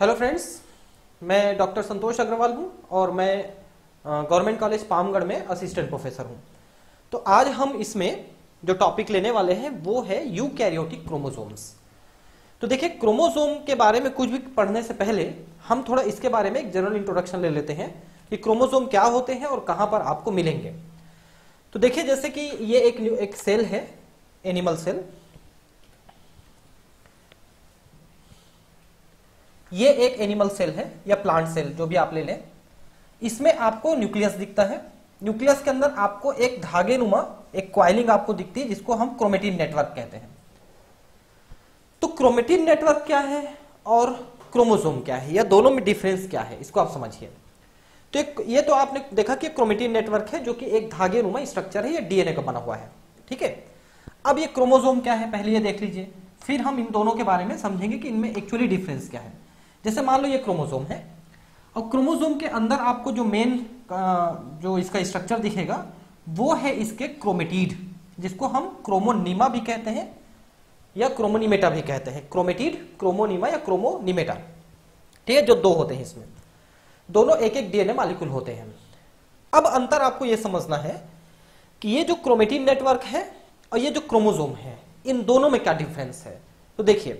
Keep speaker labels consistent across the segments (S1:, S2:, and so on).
S1: Hello friends, मैं doctor संतोष अग्रवाल हूं और मैं गवर्नमेंट कॉलेज पामगढ़ में असिस्टेंट प्रोफेसर हूं। तो आज हम इसमें जो टॉपिक लेने वाले हैं वो है यूकैरियोटिक क्रोमोसोम्स। तो देखिए, क्रोमोसोम के बारे में कुछ भी पढ़ने से पहले हम थोड़ा इसके बारे में एक जनरल इंट्रोडक्शन ले लेते हैं कि क्रोमोसोम क्या होते हैं और कहां पर आपको मिलेंगे। तो देखिए, जैसे कि ये एक सेल है, एनिमल सेल। ये एक एनिमल सेल है या प्लांट सेल, जो भी आप ले लें। इसमें आपको न्यूक्लियस दिखता है। न्यूक्लियस के अंदर आपको एक धागे नुमा एक क्वाइलिंग आपको दिखती है, जिसको हम क्रोमेटिन नेटवर्क कहते हैं। तो क्रोमेटिन नेटवर्क क्या है और क्रोमोसोम क्या है, या दोनों में डिफरेंस क्या है, इसको आप समझिए। तो ये तो आपने देखा कि क्रोमेटिन नेटवर्क है, जो कि एक धागे नुमा स्ट्रक्चर है, ये डीएनए का बना हुआ है। ठीक है, अब ये क्रोमोसोम क्या है पहले ये देख लीजिए, फिर हम इन दोनों के बारे में समझेंगे कि इनमें एक्चुअली डिफरेंस क्या है। जैसे मान लो ये क्रोमोसोम है, और क्रोमोसोम के अंदर आपको जो मेन जो इसका स्ट्रक्चर दिखेगा वो है इसके क्रोमेटिड, जिसको हम क्रोमोनीमा भी कहते हैं या क्रोमोनिमेटा भी कहते हैं। क्रोमेटिड, क्रोमोनीमा या क्रोमोनिमेटा, ठीक है, जो दो होते हैं। इसमें दोनों एक एक डीएनए मॉलिक्यूल होते हैं। अब अंतर आपको यह समझना है कि ये जो क्रोमेटिन नेटवर्क है और ये जो क्रोमोसोम है, इन दोनों में क्या डिफरेंस है। तो देखिए,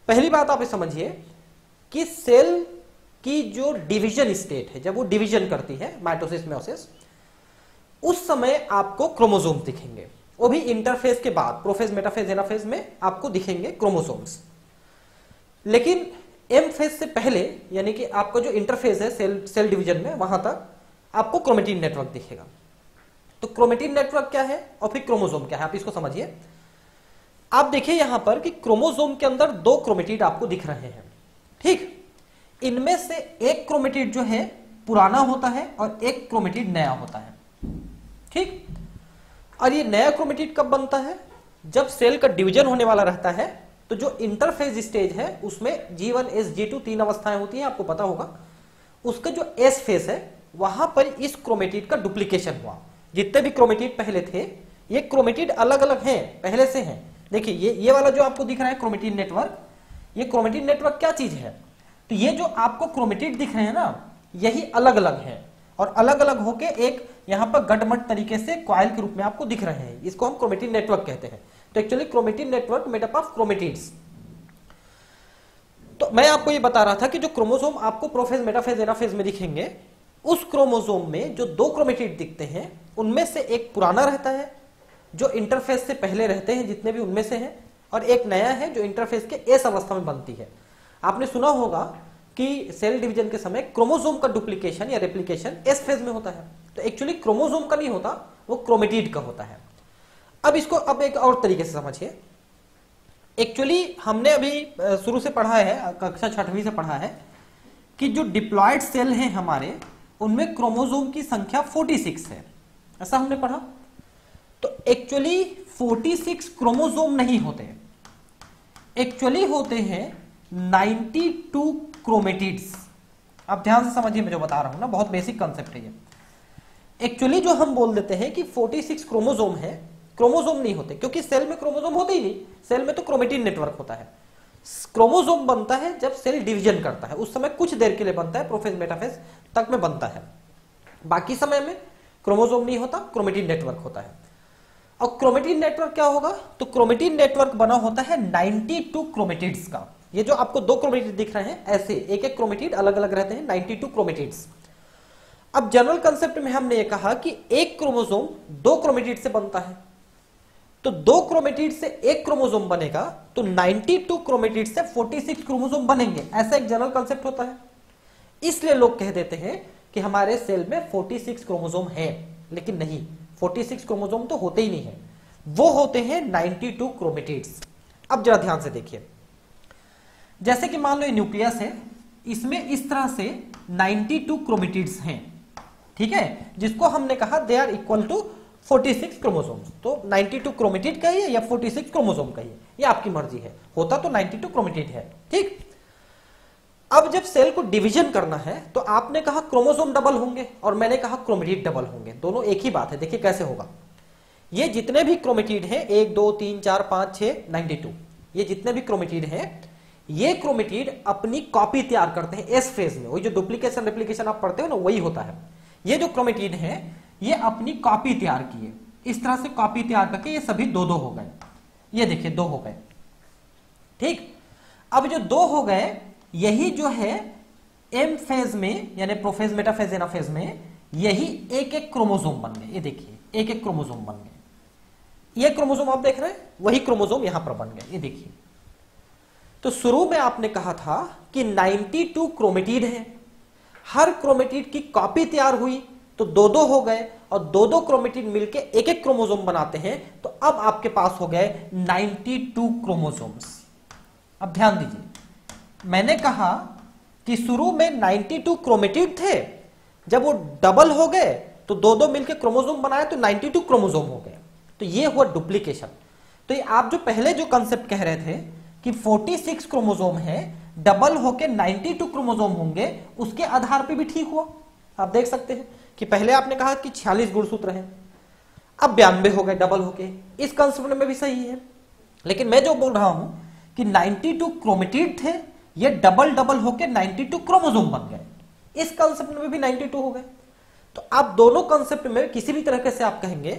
S1: पहली बात आप ये समझिए कि सेल की जो डिवीजन स्टेट है, जब वो डिवीजन करती है माइटोसिस मेयोसिस, उस समय आपको क्रोमोसोम दिखेंगे। वो भी इंटरफेज के बाद, प्रोफेज मेटाफेज एनाफेज में आपको दिखेंगे क्रोमोसोम्स। लेकिन एम फेज से पहले, यानी कि आपका जो इंटरफेज है सेल डिवीजन में, वहां तक आपको क्रोमेटिन नेटवर्क दिखेगा। तो क्रोमेटिन नेटवर्क क्या है और फिर क्रोमोसोम क्या है, आप इसको समझिए। आप देखिए यहां पर कि क्रोमोसोम के अंदर दो क्रोमेटिड आपको दिख रहे हैं। ठीक, इनमें से एक क्रोमेटिड जो है पुराना होता है और एक क्रोमेटिड नया होता है। ठीक, और ये नया क्रोमेटिड कब बनता है, जब सेल का डिवीजन होने वाला रहता है। तो जो इंटरफेज स्टेज है उसमें G1 S G2 तीन अवस्थाएं होती हैं, आपको पता होगा। उसका जो एस फेज है वहां पर इस क्रोमेटिड का डुप्लीकेशन हुआ। जितने भी क्रोमेटिड पहले थे, ये क्रोमेटिड अलग अलग हैं, पहले से हैं। देखिए ये वाला जो आपको दिख रहा है क्रोमेटिन नेटवर्क, ये क्रोमेटिन नेटवर्क क्या चीज है। तो ये जो आपको क्रोमेटिड दिख रहे हैं ना, यही अलग अलग हैं और अलग अलग होके एक यहां पर गटमट तरीके से कॉइल के रूप में आपको दिख रहे हैं। इसको हम क्रोमेटिन नेटवर्क कहते हैं। तो actually chromatin network made up of chromatids. तो मैं आपको ये बता रहा था कि जो क्रोमोसोम आपको प्रोफेज मेटाफेज एनाफेज में दिखेंगे, उस क्रोमोसोम में जो दो क्रोमेटिड दिखते हैं, उनमें से एक पुराना रहता है जो इंटरफेज से पहले रहते हैं, जितने भी उनमें से हैं, और एक नया है जो इंटरफेज के एस अवस्था में बनती है। आपने सुना होगा कि सेल डिवीजन के समय क्रोमोसोम का डुप्लीकेशन या रेप्लिकेशन एस फेज में होता है। तो एक्चुअली क्रोमोसोम का नहीं होता, वो क्रोमेटिड का होता है। अब इसको अब एक और तरीके से समझिए। एक्चुअली हमने अभी शुरू से पढ़ा है, कक्षा 6वीं से पढ़ा है कि जो डिप्लॉयड सेल हैं हमारे, उनमें क्रोमोसोम की संख्या 46 है, ऐसा हमने पढ़ा। तो एक्चुअली 46 क्रोमोसोम नहीं होते, एक्चुअली होते हैं 92 क्रोमेटिड्स। आप ध्यान से समझिए, मैं जो बता रहा हूं ना, बहुत बेसिक कंसेप्ट है ये। एक्चुअली जो हम बोल देते हैं कि 46 क्रोमोसोम है, क्रोमोसोम नहीं होते, क्योंकि सेल में क्रोमोसोम होते ही नहीं। सेल में तो क्रोमेटिन नेटवर्क होता है। क्रोमोसोम बनता है जब सेल डिवीजन करता है, उस समय कुछ देर के लिए बनता है, प्रोफेज मेटाफेज तक में बनता है। बाकी समय में क्रोमोसोम नहीं होता, क्रोमेटिन नेटवर्क होता है। और क्रोमेटिन नेटवर्क क्या होगा, तो क्रोमेटिन नेटवर्क बना होता है 92 क्रोमेटिड्स का। ये जो आपको दो क्रोमेटिड दिख रहे हैं, ऐसे एक एक क्रोमेटिड अलग अलग रहते हैं, 92 क्रोमेटिड्स। अब जनरल कंसेप्ट में हमने ये कहा कि एक क्रोमोसोम दो क्रोमेटिड से बनता है। तो दो क्रोमेटिड से एक क्रोमोसोम बनेगा, तो 92 क्रोमेटिड से 46 क्रोमोसोम बनेंगे, ऐसा एक जनरल कंसेप्ट होता है। इसलिए लोग कह देते हैं कि हमारे सेल में 46 क्रोमोसोम है, लेकिन नहीं, 46 क्रोमोसोम तो होते ही नहीं है, वो होते हैं 92 क्रोमेटिड्स। अब जरा ध्यान से देखिए, जैसे कि मान लो ये न्यूक्लियस है, इसमें इस तरह से 92 क्रोमेटिड्स हैं। ठीक है, जिसको हमने कहा they are equal to 46 chromosomes. तो 92 क्रोमेटिड कहिए या 46 क्रोमोसोम कहिए, ये आपकी मर्जी है, होता तो 92 क्रोमेटिड है। ठीक, अब जब सेल को डिवीजन करना है तो आपने कहा क्रोमोसोम डबल होंगे और मैंने कहा क्रोमेटिड डबल होंगे, दोनों एक ही बात है। देखिए कैसे होगा, ये जितने भी क्रोमेटिड हैं 1 2 3 4 5 6 92, ये जितने भी क्रोमेटिड हैं ये क्रोमेटिड अपनी कॉपी तैयार करते हैं एस फेज में। वही जो डुप्लीकेशन रेप्लिकेशन आप पढ़ते हो ना, वही होता है। ये जो क्रोमेटिड है ये अपनी कॉपी तैयार किए, इस तरह से कॉपी तैयार करके ये सभी दो दो हो गए। ये देखिए दो हो गए, ठीक। अब जो दो हो गए, यही जो है एम फेज में यानी प्रोफेज, मेटाफेज, एनाफेज में यही एक एक क्रोमोसोम बन गए। ये देखिए एक एक क्रोमोसोम बन गए। ये क्रोमोसोम आप देख रहे हैं, वही क्रोमोसोम यहां पर बन गए। ये देखिए, तो शुरू में आपने कहा था कि 92 क्रोमेटिड है, हर क्रोमेटिड की कॉपी तैयार हुई तो दो दो हो गए, और दो दो क्रोमेटिड मिलके एक एक क्रोमोसोम बनाते हैं। तो अब आपके पास हो गए 92 क्रोमोसोम्स। अब ध्यान दीजिए, मैंने कहा कि शुरू में 92 क्रोमेटिड थे, जब वो डबल हो गए तो दो दो मिलके क्रोमोसोम बनाए तो 92 क्रोमोसोम हो गए। तो ये हुआ डुप्लीकेशन। तो ये आप जो पहले जो कंसेप्ट कह रहे थे कि 46 क्रोमोसोम है, डबल होके 92 क्रोमोसोम होंगे, उसके आधार पे भी ठीक हुआ। आप देख सकते हैं कि पहले आपने कहा कि 46 गुणसूत्र हैं, अब 92 हो गए डबल होके। इस कंसेप्ट में भी सही है, लेकिन मैं जो बोल रहा हूं कि 92 क्रोमेटिड थे, ये डबल डबल होके 92 क्रोमोसोम बन गए। इस कंसेप्ट में भी 92 हो गए। तो आप दोनों कंसेप्ट में किसी भी तरीके से आप कहेंगे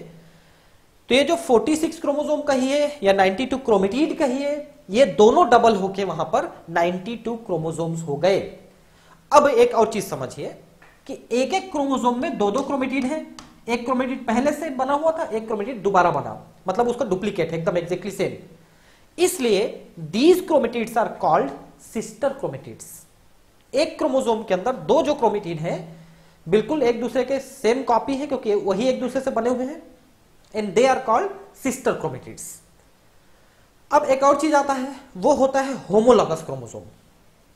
S1: तो ये जो 46 क्रोमोसोम कहिए या 92 क्रोमेटिड कहिए, ये दोनों डबल होके वहां पर 92 क्रोमोसोम्स हो गए। अब एक और चीज समझिए कि एक एक क्रोमोसोम में दो दो क्रोमेटिड है। एक क्रोमेटिड पहले से बना हुआ था, एक क्रोमेटिड दोबारा बना, मतलब उसका डुप्लीकेट है, एकदम एग्जैक्टली सेम। इसलिए these chromatids are called sister chromatids. एक क्रोमोसोम के अंदर दो जो क्रोमेटिड है बिल्कुल एक दूसरे के सेम कॉपी है, क्योंकि वही एक दूसरे से बने हुए हैं, and they are called sister chromatids. अब एक और चीज आता है, वो होता है होमोलॉगस क्रोमोसोम।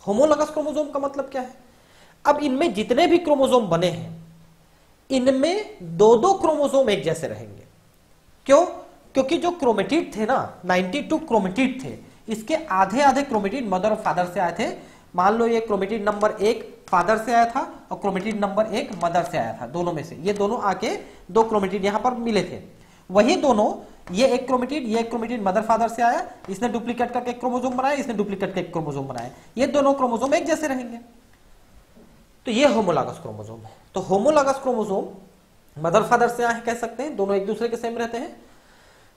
S1: होमोलॉगस क्रोमोसोम का मतलब क्या है? अब इनमें जितने भी क्रोमोसोम बने हैं, इनमें दो दो क्रोमोसोम एक जैसे रहेंगे। क्यों? क्योंकि जो क्रोमेटिड थे ना, 92 क्रोमेटिड थे, इसके आधे आधे क्रोमेटिड मदर और फादर से आए थे। मान लो ये क्रोमेटिड नंबर 1 फादर से आया था और क्रोमेटिड नंबर 1 मदर से आया था, दोनों में से ये दोनों आके दो क्रोमेटिड यहां पर मिले थे। वही दोनों, ये एक क्रोमेटिड मदर फादर से आया, इसने डुप्लीकेट करके एक क्रोमोसोम बनाया, इसने डुप्लीकेट करके एक क्रोमोसोम बनाया, ये दोनों क्रोमोसोम एक जैसे रहेंगे। तो ये होमोलॉगस क्रोमोसोम है। तो होमोलॉगस क्रोमोसोम मदर फादर से आए कह सकते हैं, दोनों एक दूसरे के सेम रहते हैं।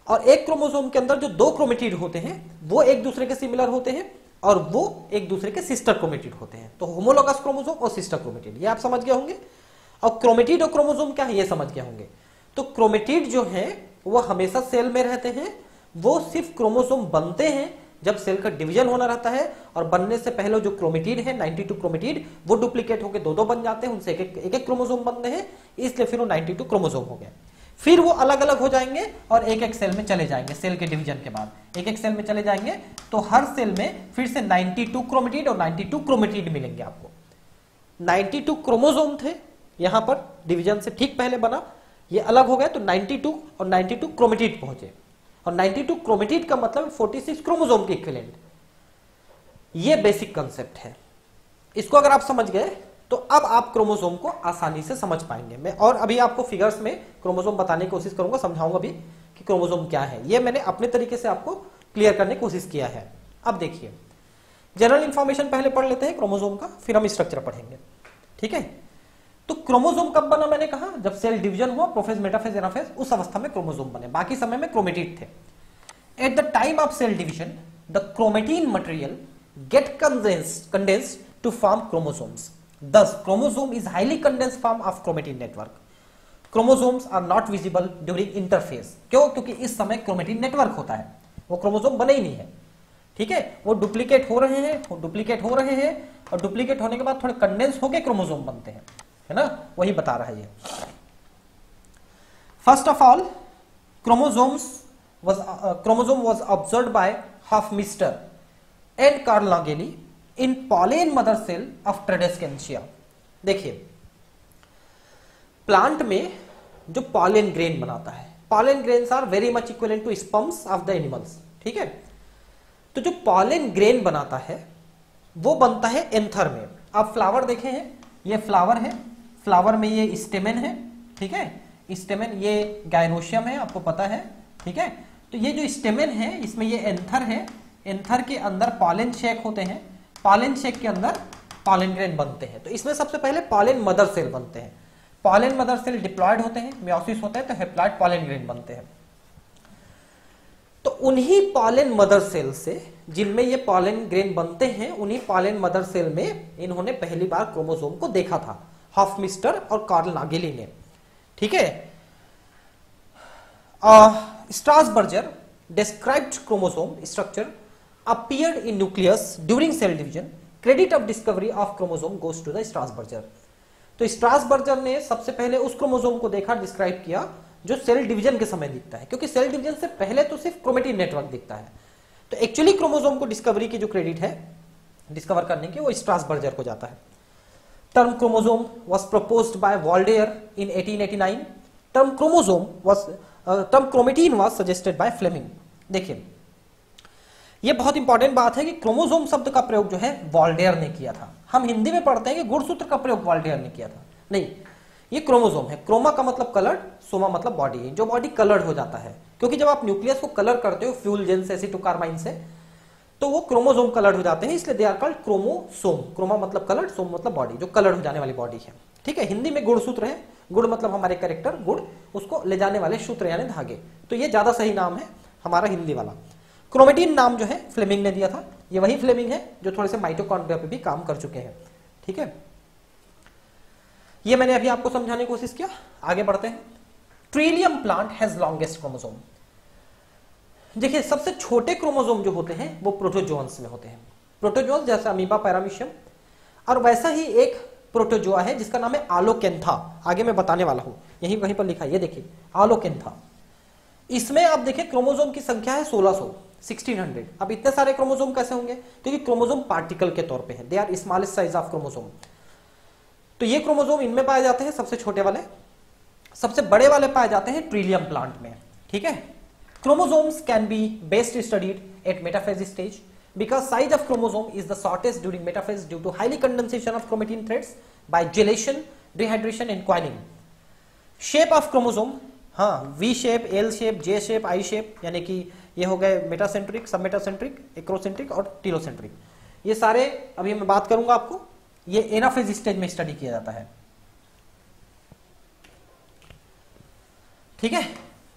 S1: और एक क्रोमोसोम के अंदर जो दो क्रोमेटिड होते हैं वो एक दूसरे के सिमिलर होते हैं और वो एक दूसरे के सिस्टर क्रोमेटिड होते हैं। तो होमोलॉगस क्रोमोसोम और सिस्टर क्रोमेटिड, ये आप समझ गए होंगे। और क्रोमेटिड और क्रोमोसोम क्या है ये समझ गए होंगे। तो क्रोमेटिड जो है वो हमेशा सेल में रहते हैं, वो सिर्फ क्रोमोसोम बनते हैं जब सेल का डिवीजन होना रहता है, और बनने से पहले जो क्रोमेटिड है 92 क्रोमेटिड, वो डुप्लीकेट होकर दो दो बन जाते हैं, उनसे एक एक क्रोमोसोम बनते हैं, इसलिए फिर वो 92 क्रोमोसोम हो गए। फिर वो अलग अलग हो जाएंगे और एक एक सेल में चले जाएंगे। सेल के डिवीजन के बाद एक एक सेल में चले जाएंगे, तो हर सेल में फिर से 92 क्रोमेटिड और 92 क्रोमेटिड मिलेंगे आपको। 92 क्रोमोसोम थे यहां पर, डिवीजन से ठीक पहले बना, ये अलग हो गए तो 92 और 92 क्रोमेटिड पहुंचे, और 92 क्रोमेटिड का मतलब 46 क्रोमोसोम के इक्विवेलेंट। ये बेसिक कंसेप्ट है। इसको अगर आप समझ गए तो अब आप क्रोमोसोम को आसानी से समझ पाएंगे। मैं और अभी आपको फिगर्स में क्रोमोसोम बताने की कोशिश करूंगा, समझाऊंगा भी कि क्रोमोसोम क्या है। ये मैंने अपने तरीके से आपको क्लियर करने की कोशिश किया है। अब देखिए, जनरल इंफॉर्मेशन पहले पढ़ लेते हैं क्रोमोसोम का, फिर हम स्ट्रक्चर पढ़ेंगे, ठीक है। तो क्रोमोसोम कब बना? मैंने कहा जब सेल डिवीजन हुआ, प्रोफेज, मेटाफेज, एनाफेज, उस अवस्था में क्रोमोसोम बने, बाकी समय में क्रोमेटिड थे। At the time of cell division the chromatin material get condensed to form chromosomes. Thus, chromosome is highly condensed form of chromatin network. Chromosomes are not visible during interphase. क्यों? क्योंकि इस समय chromatin network होता है, वो chromosome बने ही नहीं है, ठीक है। वो डुप्लीकेट हो रहे हैं, और डुप्लीकेट होने के बाद थोड़े कंडेंस होके क्रोमोसोम बनते हैं, है ना, वही बता रहा है ये। First of all, chromosome was observed by Hofmeister and Carl Langeli in pollen mother cell of Tradescantia. देखिए, प्लांट में जो पॉलेन ग्रेन बनाता है, pollen grains are very much equivalent to sperms of the animals, ठीक है। तो जो pollen grain बनाता है वो बनता है एंथर में। आप फ्लावर देखे हैं, ये फ्लावर है, फ्लावर में ये स्टेमेन है, ठीक है, स्टेमेन, ये गायनोशियम है, आपको पता है, ठीक है। तो ये जो स्टेमेन है इसमें ये एंथर है, एंथर के अंदर पॉलन शेक होते हैं, पॉलन शेक के अंदर पॉलन ग्रेन बनते हैं। तो इसमें सबसे पहले पॉलन मदर सेल बनते हैं, पॉलन मदर सेल डिप्लॉयड होते हैं, मेयोसिस होता है तो हैप्लॉयड पॉलन ग्रेन बनते हैं। तो उन्हीं पॉलन मदर सेल से जिनमें ये पॉलन ग्रेन बनते हैं, उन्हीं पॉलन मदर सेल में इन्होंने पहली बार क्रोमोसोम को देखा था, हॉफमिस्टर और कार्ल नागेली ने। ठीक है, Strasburger described chromosome structure appeared in nucleus during cell division. Credit of discovery of chromosome goes to the Strasburger. तो स्ट्रासबर्गर ने सबसे पहले उस क्रोमोसोम को देखा, डिस्क्राइब किया जो सेल डिवीजन के समय दिखता है, क्योंकि सेल डिवीजन से पहले तो सिर्फ क्रोमेटिन नेटवर्क दिखता है। तो एक्चुअली क्रोमोसोम को डिस्कवरी की जो क्रेडिट है डिस्कवर करने की, वो स्ट्रासबर्गर को जाता है। Term chromosome was proposed by Waldeyer in 1889। Term chromatin was suggested by Flemming. देखिए, यह बहुत इंपॉर्टेंट बात है कि क्रोमोसोम शब्द का प्रयोग जो है वॉल्डेयर ने किया था। हम हिंदी में पढ़ते हैं कि गुणसूत्र का प्रयोग वॉल्डेयर ने किया था, नहीं, ये क्रोमोसोम है। क्रोमा का मतलब कलर्ड, सोमा मतलब बॉडी, जो बॉडी कलर्ड हो जाता है, क्योंकि जब आप न्यूक्लियस को कलर करते हो फ्यूल जेन से, एसिटोकार्बाइन से, तो वो क्रोमोसोम कलर्ड हो जाते हैं, इसलिए they are called chromosome. Chroma मतलब कलर्ड, सोम मतलब बॉडी, जो कलर्ड हो जाने वाली बॉडी है। ठीक है, हिंदी में गुणसूत्र है, गुण मतलब हमारे कैरेक्टर, गुण उसको ले जाने वाले सूत्र यानी धागे, तो ये ज्यादा सही नाम है हमारा हिंदी वाला। क्रोमेटिन नाम जो है फ्लेमिंग ने दिया था, ये वही फ्लेमिंग है जो थोड़े से माइटोकॉन्ड्रिया पे भी काम कर चुके हैं। ठीक है, ये मैंने अभी आपको समझाने की कोशिश किया, आगे बढ़ते हैं। Trillium plant has longest chromosome. देखिए, सबसे छोटे क्रोमोसोम जो होते हैं वो प्रोटोजोअन्स में होते हैं। प्रोटोजोअन्स जैसे अमीबा, पैरामीशियम, और वैसा ही एक प्रोटोजोआ है जिसका नाम है आलोकेंथा। आगे मैं बताने वाला हूं, यही वहीं पर लिखा है, ये देखिए आलोकेंथा। इसमें आप देखिए क्रोमोसोम की संख्या है 1600। अब इतने सारे क्रोमोसोम कैसे होंगे? क्योंकि क्रोमोसोम पार्टिकल के तौर पे है, they are smallest size of chromosome. तो ये क्रोमोसोम इनमें पाए जाते हैं, सबसे छोटे वाले। सबसे बड़े वाले पाए जाते हैं ट्रिलियम प्लांट में। ठीक है, chromosomes can be best studied at metaphase stage because size of chromosome is the shortest during metaphase due to highly condensation of chromatin threads by gelation, dehydration and coiling. Shape of chromosome, हाँ, V shape, L shape, J shape, I shape, यानी कि ये हो गए metacentric, सब metacentric, acrocentric और telocentric. ये सारे अभी मैं बात करूंगा आपको, ये एनाफेज स्टेज में स्टडी किया जाता है। ठीक है,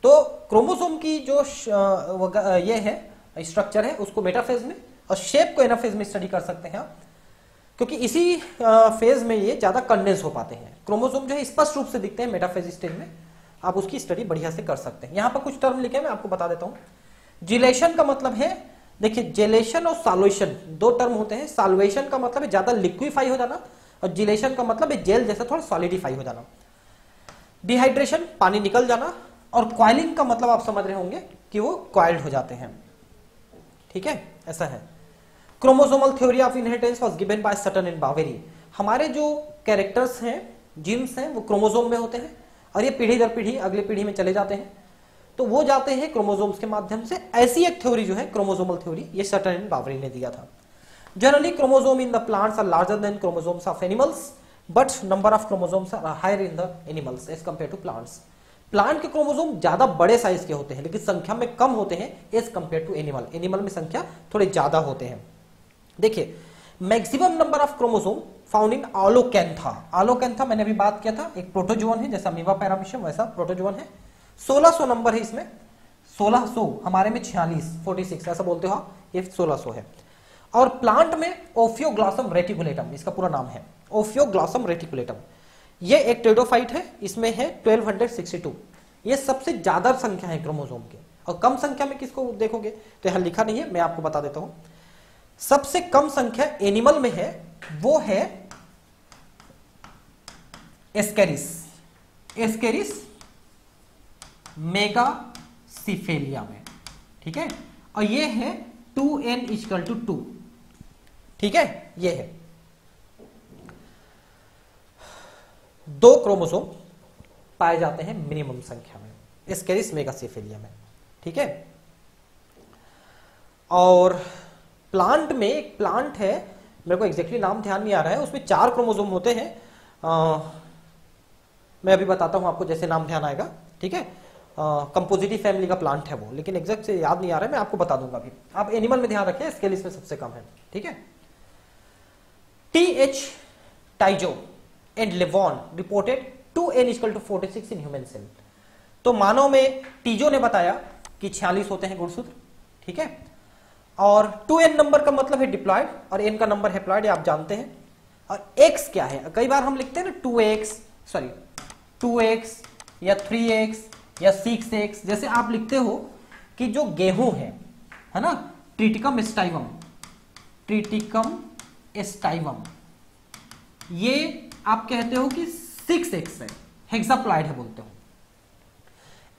S1: तो क्रोमोसोम की जो ये है स्ट्रक्चर है उसको मेटाफेज में, और शेप को एनाफेज में स्टडी कर सकते हैं आप, क्योंकि इसी फेज में ये ज्यादा कंडेंस हो पाते हैं। क्रोमोसोम जो है स्पष्ट रूप से दिखते हैं मेटाफेज स्टेज में, आप उसकी स्टडी बढ़िया से कर सकते हैं। यहां पर कुछ टर्म लिखे मैं आपको बता देता हूं। जिलेशन का मतलब है, देखिए जेलेशन और साल्वेशन दो टर्म होते हैं। साल्वेशन का मतलब है ज्यादा लिक्विफाई हो जाना, और जिलेशन का मतलब है जेल जैसा थोड़ा सॉलिडिफाई हो जाना। डिहाइड्रेशन, पानी निकल जाना, और क्वाइलिंग का मतलब आप समझ रहे होंगे कि वो क्वाइल्ड हो जाते हैं। ठीक है, ऐसा है। Chromosomal theory of inheritance was given by Sutton and Boveri. हमारे जो कैरेक्टर्स हैं, जीन्स हैं, वो क्रोमोसोम में होते हैं, और ये पीढ़ी दर पीढ़ी अगली पीढ़ी में चले जाते हैं, तो वो जाते हैं क्रोमोसोम्स के माध्यम से। ऐसी एक थ्योरी जो है क्रोमोसोमल थ्योरी, ये सटन एंड बावेरी ने दिया था। Generally chromosome in the plants are larger than chromosomes of animals, but number of chromosomes are higher in the animals as compare to plants. Plant के chromosome ज्यादा बड़े size के होते हैं, लेकिन संख्या में कम होते हैं as compare to animal. Animal में संख्या थोड़े ज्यादा होते हैं। देखिए, maximum number of chromosome found in Aulacantha. Aulacantha मैंने अभी बात किया था, एक प्रोटोजोअन है, जैसा अमीबा, पैरामीशियम वैसा प्रोटोजोअन है। 1600 नंबर है इसमें, 1600, हमारे में 46 ऐसा बोलते हो, ये 1600 है। और प्लांट में ओफियोग्लॉसम रेटिकुलेटम, इसका पूरा नाम है ओफियोग्लॉसम रेटिकुलेटम। ये एक टेरिडोफाइट है, इसमें है 1262। ये सबसे ज्यादा संख्या है क्रोमोसोम के। और कम संख्या में किसको देखोगे तो यहां लिखा नहीं है, मैं आपको बता देता हूं। सबसे कम संख्या एनिमल में है, वो है एस्केरिस, एस्केरिस मेगासिफेलिया में। ठीक है, और ये है 2n=2। ठीक है, ये है 2 क्रोमोसोम पाए जाते हैं मिनिमम संख्या में एस्केरिस मेगासिफेलिया में। ठीक है, और प्लांट में एक प्लांट है, मेरे को एग्जैक्टली नाम ध्यान नहीं आ रहा है, उसमें 4 क्रोमोसोम होते हैं। मैं अभी बताता हूं आपको जैसे नाम ध्यान आएगा। ठीक है, कंपोजिटिव फैमिली का प्लांट है वो, लेकिन एग्जैक्ट से याद नहीं आ रहा है, मैं आपको बता दूंगा अभी। आप एनिमल में ध्यान रखें, स्केल इसमें सबसे कम है, ठीक है। TH Tjio and Levan reported 2n = 46 in human cell. तो मानव में टीजो ने बताया कि 46 होते हैं गुणसूत्र, ठीक है। और 2n नंबर का मतलब है डिप्लॉयड और n का नंबर हैप्लॉयड, आप जानते हैं। और x क्या है, कई बार हम लिखते हैं ना 2x या 3x या 6x, जैसे आप लिखते हो कि जो गेहूं है ना, ट्रिटिकम एस्टाइवम, ये आप कहते हो कि 6x है, हेक्साप्लॉयड है बोलते हो।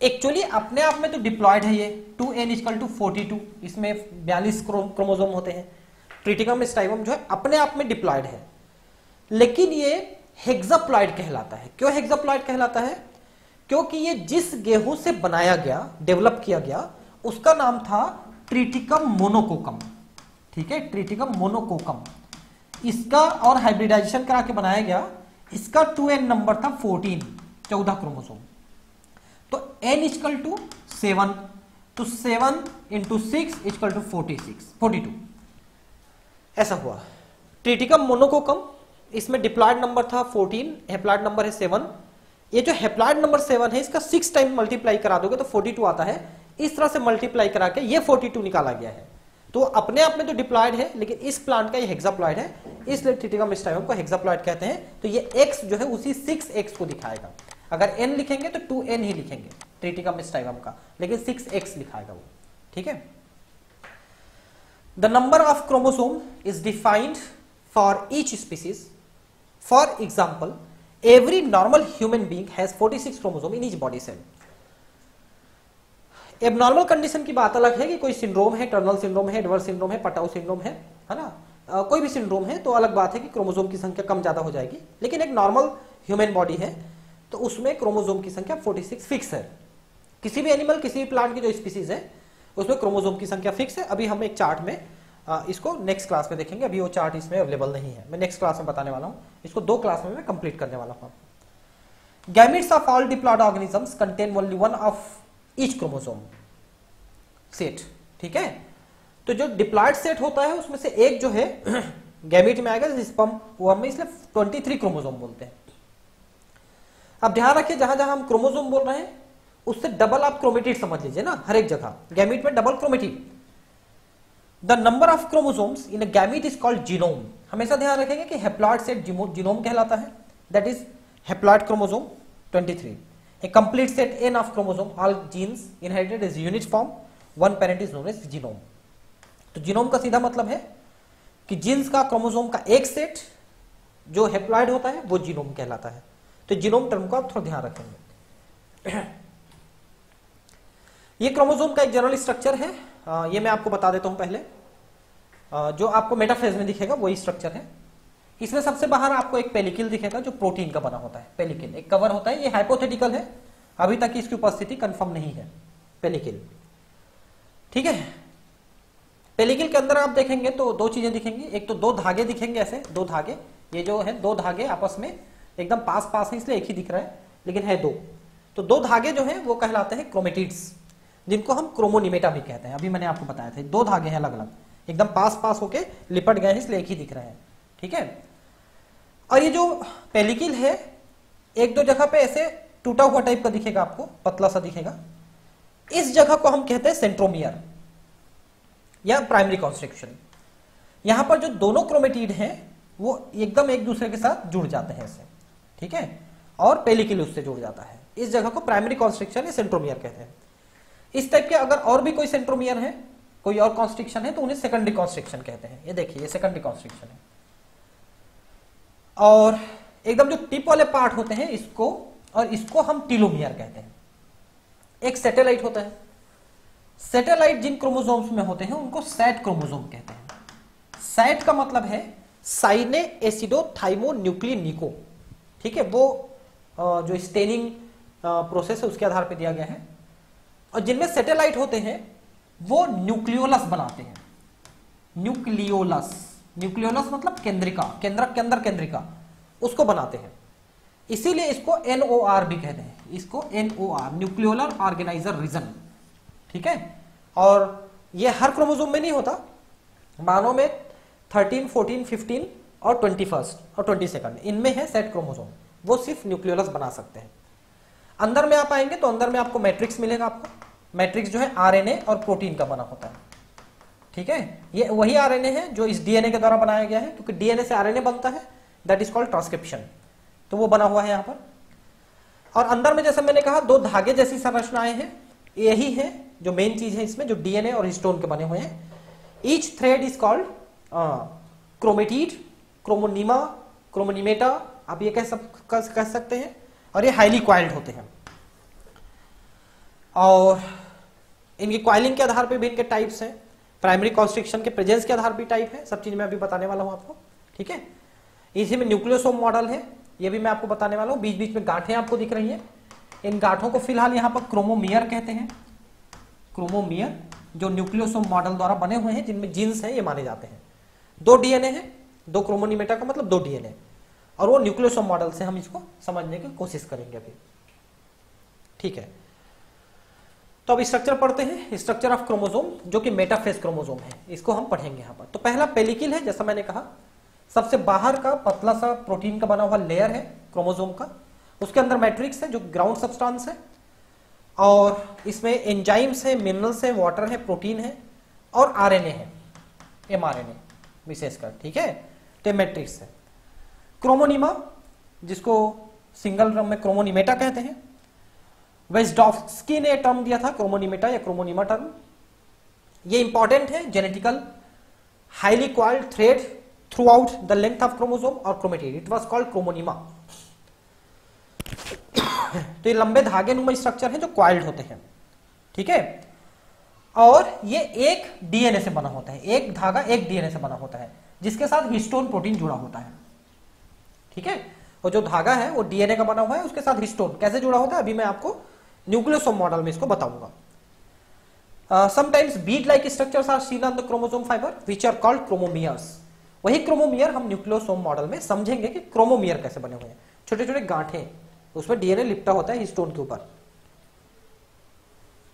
S1: एक्चुअली अपने आप में तो डिप्लॉयड है ये, 2n = 42, इसमें 42 क्रोमोसोम होते हैं। ट्रिटिकम एस्टाइवम जो है अपने आप में डिप्लॉयड है, लेकिन ये हेक्साप्लॉयड कहलाता है। क्यों हेक्साप्लॉयड कहलाता है? क्योंकि ये जिस गेहूं से बनाया गया, डेवलप किया गया, उसका नाम था ट्रिटिकम मोनोकोकम, ठीक है, ट्रिटिकम मोनोकोकम। इसका और हाइब्रिडाइजेशन करा के बनाया गया, इसका 2n नंबर था 14 क्रोमोसोम। तो n = 7, तो 7 × 6 = 42 ऐसा हुआ। ट्रिटिकम मोनोकोकम, इसमें डिप्लॉयड नंबर था 14, हैप्लॉयड नंबर है 7। ये जो हैप्लॉयड नंबर 7 है, इसका 6 टाइम मल्टीप्लाई करा दोगे तो 42 आता है। इस तरह से मल्टीप्लाई करा के ये 42 निकाला गया है। तो अपने आप में तो डिप्लॉयड है, लेकिन इस प्लांट का ये हेक्साप्लॉयड है, इसलिए ट्रिटिकम एस्टाइवम को हेक्साप्लॉयड कहते हैं। तो ये x जो है उसी 6x को दिखाएगा। अगर n लिखेंगे तो 2n ही लिखेंगे ट्रिटिकम एस्टाइवम का, लेकिन 6x लिखाएगा वो, ठीक है। The number of chromosome is defined for each species. For example, every normal human being has 46 chromosome in each body cell. Abnormal condition की बात अलग है कि कोई सिंड्रोम है, टर्नल सिंड्रोम है, एडवर्स सिंड्रोम है, पटाउ सिंड्रोम है ना, कोई भी सिंड्रोम है तो अलग बात है कि क्रोमोसोम की संख्या कम ज्यादा हो जाएगी। लेकिन एक नॉर्मल ह्यूमन बॉडी है तो उसमें क्रोमोसोम की संख्या 46 फिक्स है। किसी भी एनिमल, किसी भी प्लांट की जो स्पीसीज है उसमें क्रोमोसोम की संख्या फिक्स है। अभी हम एक चार्ट में इसको नेक्स्ट क्लास में देखेंगे, अभी वो चार्ट इसमें अवेलेबल नहीं है, मैं नेक्स्ट क्लास में बताने वाला हूं। इसको 2 क्लास में मैं कंप्लीट करने वाला हूं। Gametes of all diploid organisms contain only one of each chromosome set, ठीक है। तो जो डिप्लॉयड सेट होता है उसमें से एक जो है गैमेट में आएगा, स्पर्म, वो हम इसलिए 23 क्रोमोसोम बोलते हैं। अब ध्यान रखिए, जहां जहां हम क्रोमोसोम बोल रहे हैं उससे डबल आप क्रोमेटिड समझ लीजिए ना, हर एक जगह गैमेट में double chromatid. The number of chromosomes in a gamete is called genome. हमेशा ध्यान रखेंगे कि हैप्लॉयड सेट जीनोम कहलाता है, that is haploid chromosome 23। A complete set n of chromosome, all genes inherited is uniform, one parent is known as genome. तो genome का सीधा मतलब है कि जीन्स का, क्रोमोसोम का एक सेट जो हैप्लॉयड होता है वो जीनोम कहलाता है। तो जीनोम टर्म को आप थोड़ा ध्यान रखेंगे। ये क्रोमोसोम का एक जनरल स्ट्रक्चर है, ये मैं आपको बता देता हूं पहले। जो आपको मेटाफेज में दिखेगा वही स्ट्रक्चर है। इसमें सबसे बाहर आपको एक पेलिकल दिखेगा जो प्रोटीन का बना होता है। पेलिकल एक कवर होता है, ये हाइपोथेटिकल है, अभी तक इसकी उपस्थिति कंफर्म नहीं है। पेलिकल, ठीक है। पेलिकल के अंदर आप देखेंगे तो 2 चीजें दिखेंगी, एक तो 2 धागे दिखेंगे, ऐसे 2 धागे, ये जो है 2 धागे आपस में एकदम पास पास है इसलिए एक ही दिख रहा है, लेकिन है 2। तो 2 धागे जो है वो कहलाते हैं क्रोमेटिड्स, जिनको हम क्रोमोनिमेटा भी कहते हैं। अभी मैंने आपको बताया था 2 धागे हैं अलग अलग, एकदम पास पास होके लिपट गए हैं इसलिए एक ही दिख रहे हैं, ठीक है। और ये जो पेलिकल है 1-2 जगह पे ऐसे टूटा हुआ टाइप का दिखेगा, आपको पतला सा दिखेगा। इस जगह को हम कहते हैं सेंट्रोमियर या प्राइमरी कॉन्स्ट्रिक्शन। यहां पर जो दोनों क्रोमेटिड हैं वो एकदम एक दूसरे के साथ जुड़ जाते हैं ऐसे, ठीक है, और पेलिकल उससे जुड़ जाता है। इस जगह को प्राइमरी कॉन्स्ट्रिक्शन या सेंट्रोमियर कहते हैं। इस टाइप के अगर और भी कोई सेंट्रोमियर है, कोई और कॉन्स्ट्रिक्शन है, तो उन्हें सेकेंडरी कॉन्स्ट्रिक्शन कहते हैं। ये देखिए, ये सेकेंडरी कॉन्स्ट्रिक्शन है। और एकदम जो टिप वाले पार्ट होते हैं इसको, और इसको हम टीलोमियर कहते हैं। एक सैटेलाइट होता है, सैटेलाइट जिन क्रोमोसोम्स में होते हैं उनको सैट क्रोमोसोम कहते हैं। सैट का मतलब है साइने एसिडो थाइमो न्यूक्लिनिको, ठीक है, वो जो स्टेनिंग प्रोसेस है उसके आधार पर दिया गया है। और जिनमें सैटेलाइट होते हैं वो न्यूक्लियोलस बनाते हैं। न्यूक्लियोलस, न्यूक्लियोलस मतलब केंद्रिका, केंद्रक के अंदर केंद्रिका, उसको बनाते हैं। इसीलिए इसको NOR भी कहते हैं, इसको NOR न्यूक्लियोलर ऑर्गेनाइजर रीजन, ठीक है। और ये हर क्रोमोसोम में नहीं होता, मानव में 13, 14, 15 और 21 और 22 इनमें है सेट क्रोमोसोम, वो सिर्फ न्यूक्लियोलस बना सकते हैं। अंदर में आप आएंगे तो अंदर में आपको मैट्रिक्स मिलेगा। आपको मैट्रिक्स जो है RNA और प्रोटीन का बना होता है, ठीक है। ये वही RNA है जो इस DNA के द्वारा बनाया गया है, क्योंकि DNA से RNA बनता है, दैट इज कॉल्ड ट्रांसक्रिप्शन, तो वो बना हुआ है यहाँ पर। और अंदर में जैसे मैंने कहा दो धागे जैसी संरचनाएं हैं, यही है जो मेन चीज है इसमें, जो DNA और हिस्टोन के बने हुए हैं। Each thread is called chromatid, chromonema, chromonemata, आप ये कह सकते हैं। और ये हाईली क्वाइल्ड होते हैं, और इनकी क्वाइलिंग के आधार पर भी इनके टाइप्स हैं। प्राइमरी कॉन्स्ट्रिक्शन के प्रेजेंस के आधार पर टाइप है, सब चीज मैं अभी बताने वाला हूं आपको, ठीक है। इसी में न्यूक्लियोसोम मॉडल है, ये भी मैं आपको बताने वाला हूं। बीच बीच में गांठें आपको दिख रही हैं, इन गांठों को फिलहाल यहां पर क्रोमोमियर कहते हैं। क्रोमोमियर जो न्यूक्लियोसोम मॉडल द्वारा बने हुए हैं, जिनमें जीन्स हैं ये माने जाते हैं। 2 DNA है, 2 क्रोमोनीमेटा का मतलब 2 DNA, और वो न्यूक्लियोसोम मॉडल से हम इसको समझने की कोशिश करेंगे अभी, ठीक है। तो अब स्ट्रक्चर पढ़ते हैं, स्ट्रक्चर ऑफ क्रोमोसोम, जो कि मेटाफेज क्रोमोसोम है, इसको हम पढ़ेंगे यहाँ पर। तो पहला पेलिकिल है, जैसा मैंने कहा, सबसे बाहर का पतला सा प्रोटीन का बना हुआ लेयर है क्रोमोसोम का। उसके अंदर मैट्रिक्स है जो ग्राउंड सब्सटेंस है, और इसमें एंजाइम्स है, मिनरल्स है, वाटर है, प्रोटीन है, और RNA है, mRNA विशेषकर, ठीक है। तो मैट्रिक्स है। क्रोमोनीमा, जिसको सिंगल रम में क्रोमोनीमेटा कहते हैं, वेस्डॉफ्स्की ने टर्म दिया था क्रोमोनीमेटा या क्रोमोनीमा टर्म। ये इंपॉर्टेंट है, genetical highly coiled thread through out the length of chromosome और क्रोमेटिड, इट वाज कॉल्ड क्रोमोनीमा। तो ये लंबे धागे नुमा स्ट्रक्चर है जो क्वाइल्ड होते हैं, ठीक है। और ये एक DNA से बना होता है, एक धागा एक DNA से बना होता है, जिसके साथ हिस्टोन प्रोटीन जुड़ा होता है, ठीक है। और जो धागा है वो DNA का बना हुआ है, उसके साथ हिस्टोन कैसे जुड़ा होता है अभी मैं आपको न्यूक्लियोसोम मॉडल में इसको बताऊंगा। Sometimes bead like structures are seen on the chromosome fibre which are called chromomeres. वही क्रोमोमियर हम न्यूक्लियोसोम मॉडल में समझेंगे कि क्रोमोमियर कैसे बने हुए हैं। छोटे छोटे गांठें, उसमें DNA लिपटा होता है हिस्टोन के ऊपर।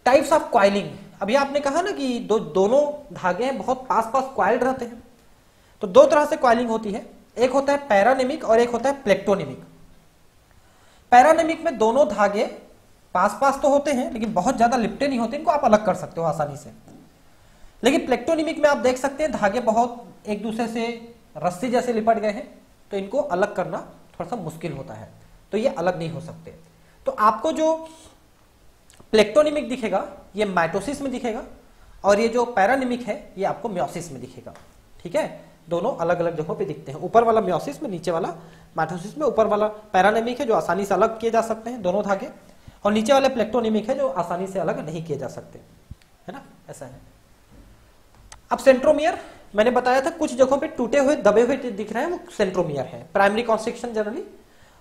S1: टाइप्स ऑफ क्वाइलिंग, अभी आपने कहा ना कि दोनों धागे हैं बहुत पास पास क्वाइल्ड रहते हैं, तो 2 तरह से क्वाइलिंग होती है, एक होता है पैरानेमिक और एक होता है प्लेक्टोनेमिक। पैरानेमिक में दोनों धागे पास पास तो होते हैं लेकिन बहुत ज्यादा लिपटे नहीं होते, इनको आप अलग कर सकते हो आसानी से। लेकिन प्लेक्टोनेमिक में आप देख सकते हैं धागे बहुत एक दूसरे से रस्सी जैसे लिपट गए हैं, तो इनको अलग करना थोड़ा सा मुश्किल होता है, तो ये अलग नहीं हो सकते। तो आपको जो प्लेक्टोनेमिक दिखेगा ये माइटोसिस में दिखेगा, और ये जो पैरानेमिक है ये आपको मियोसिस में दिखेगा, ठीक है। दोनों अलग अलग जगहों पे दिखते हैं, ऊपर वाला मियोसिस में, नीचे वाला माइटोसिस में। ऊपर वाला पैरानेमिक है जो आसानी से अलग किए जा सकते हैं दोनों धागे, और नीचे वाले प्लेक्टोनेमिक है जो आसानी से अलग नहीं किए जा सकते, है ना, ऐसा है। अब सेंट्रोमियर मैंने बताया था, कुछ जगहों पे टूटे हुए दबे हुए दिख रहे हैं, वो सेंट्रोमियर है। प्राइमरी कॉन्स्ट्रिक्शन जनरली,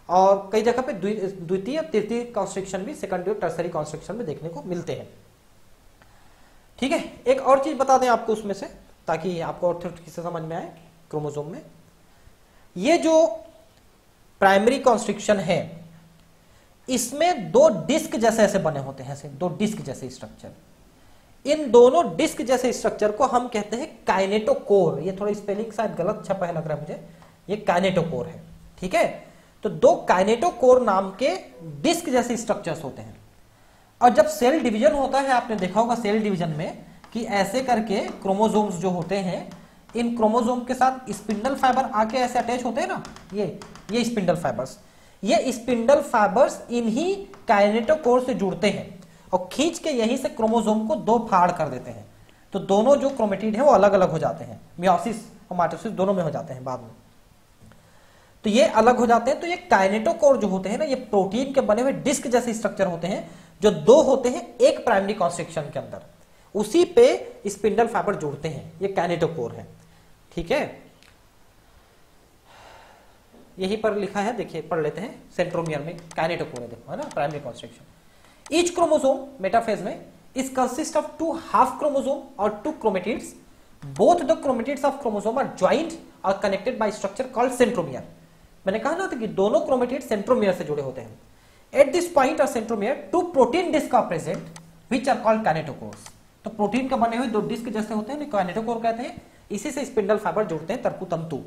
S1: और कई जगह पे द्वितीय तृतीय कॉन्स्ट्रिक्शन भी, सेकेंडरी और टर्सरी कॉन्स्ट्रिक्शन में देखने को मिलते हैं, ठीक है। एक और चीज बता दें आपको उसमें से, ताकि आपको और थोड़ी से समझ में आए। क्रोमोसोम में ये जो प्राइमरी कॉन्स्ट्रिक्शन है, इसमें 2 डिस्क जैसे ऐसे बने होते हैं, ऐसे 2 डिस्क जैसे स्ट्रक्चर। इन दोनों डिस्क जैसे स्ट्रक्चर को हम कहते हैं काइनेटोकोर। ये थोड़ा स्पेलिंग शायद गलत छपा है लग रहा है मुझे, ये काइनेटोकोर है, ठीक है। तो 2 काइनेटोकोर नाम के डिस्क जैसे स्ट्रक्चर्स होते हैं। और जब सेल डिवीजन होता है, आपने देखा होगा सेल डिवीजन में कि ऐसे करके क्रोमोसोम्स जो होते हैं, इन क्रोमोसोम के साथ स्पिंडल फाइबर आके ऐसे अटैच होते हैं ना, ये स्पिंडल फाइबर्स, ये स्पिंडल फाइबर्स इन्हीं काइनेटोकोर से जुड़ते हैं और खींच के यहीं से क्रोमोसोम को 2 फाड़ कर देते हैं। तो दोनों जो क्रोमेटिड है वो अलग अलग हो जाते हैं, मियोसिस और माइटोसिस दोनों में हो जाते हैं बाद में, तो ये अलग हो जाते हैं। तो ये काइनेटोकोर जो होते हैं ना, ये प्रोटीन के बने हुए डिस्क जैसे स्ट्रक्चर होते हैं, जो 2 होते हैं एक प्राइमरी कॉन्स्ट्रिक्शन के अंदर, उसी पे स्पिंडल फाइबर जोड़ते हैं, ये काइनेटोकोर है, ठीक है। यहीं पर लिखा है, देखिए पढ़ लेते हैं। सेंट्रोमियर में काइनेटोकोर है, देखो है ना, primary constriction. Each chromosome metaphase में is consist of 2 half chromosome और 2 chromatids. Both the chromatids of chromosome are joint और connected by structure called centromere. मैंने कहा ना था कि दोनों क्रोमेटिड सेंट्रोमियर से जुड़े होते हैं। At this point of centromere two protein disc are present which are called kinetochores. तो प्रोटीन का बने हुए दो डिस्क जैसे होते हैं काइनेटोकोर कहते हैं, इसी से स्पिंडल फाइबर जुड़ते हैं तंतु।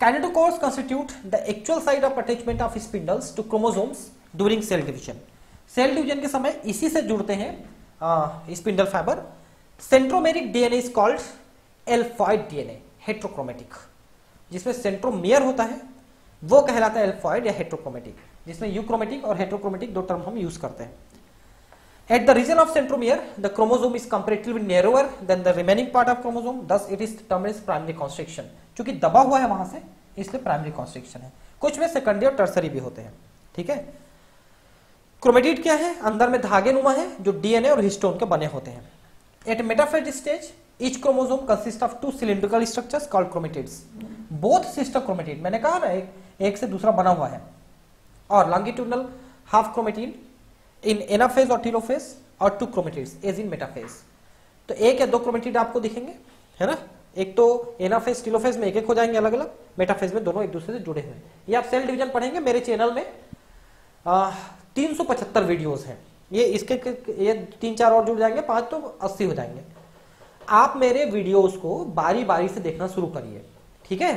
S1: Kinetochores constitute the actual site of attachment of spindles to chromosomes during cell division. Cell division के समय इसी से जुड़ते हैं spindle fibre. Centromeric DNA is called alphoid DNA heterochromatic. जिसमें सेंट्रोमियर होता है वो कहलाता है एल्फॉइड या हेट्रोक्रोमेटिक, जिसमें यूक्रोमेटिक और हेट्रोक्रोमेटिक दो टर्म हम यूज करते हैं। At the region of centromere, the chromosome is comparatively narrower than the remaining part of chromosome, thus it is termed as primary constriction। चूंकि दबा हुआ है वहां से इसलिए प्राइमरी कॉन्स्ट्रिक्शन है। कुछ में सेकेंडरी और टर्सरी भी होते हैं। ठीक है, क्रोमेटिड क्या है? अंदर में धागे नुमा है जो डीएनए और हिस्टोन के बने होते हैं। At metaphase stage each chromosome consist of 2 cylindrical structures called chromatids. Both sister chromatid, मैंने कहा ना एक से दूसरा बना हुआ है, और लॉन्गिट्यूडनल हाफ क्रोमेटिड इन एनाफेज और टीलोफेज और 2 क्रोमेटिड्स एज इन मेटाफेज। तो एक या 2 क्रोमेटिड आपको दिखेंगे, है ना। एक तो एनाफेज टीलोफेज में एक हो जाएंगे अलग अलग, मेटाफेज में दोनों एक दूसरे से जुड़े हुए हैं। ये आप सेल डिवीजन पढ़ेंगे मेरे चैनल में 375 वीडियोस हैं। ये इसके ये 3-4 और जुड़ जाएंगे, 5 तो 80 हो जाएंगे। आप मेरे वीडियोस को बारी बारी से देखना शुरू करिए। ठीक है,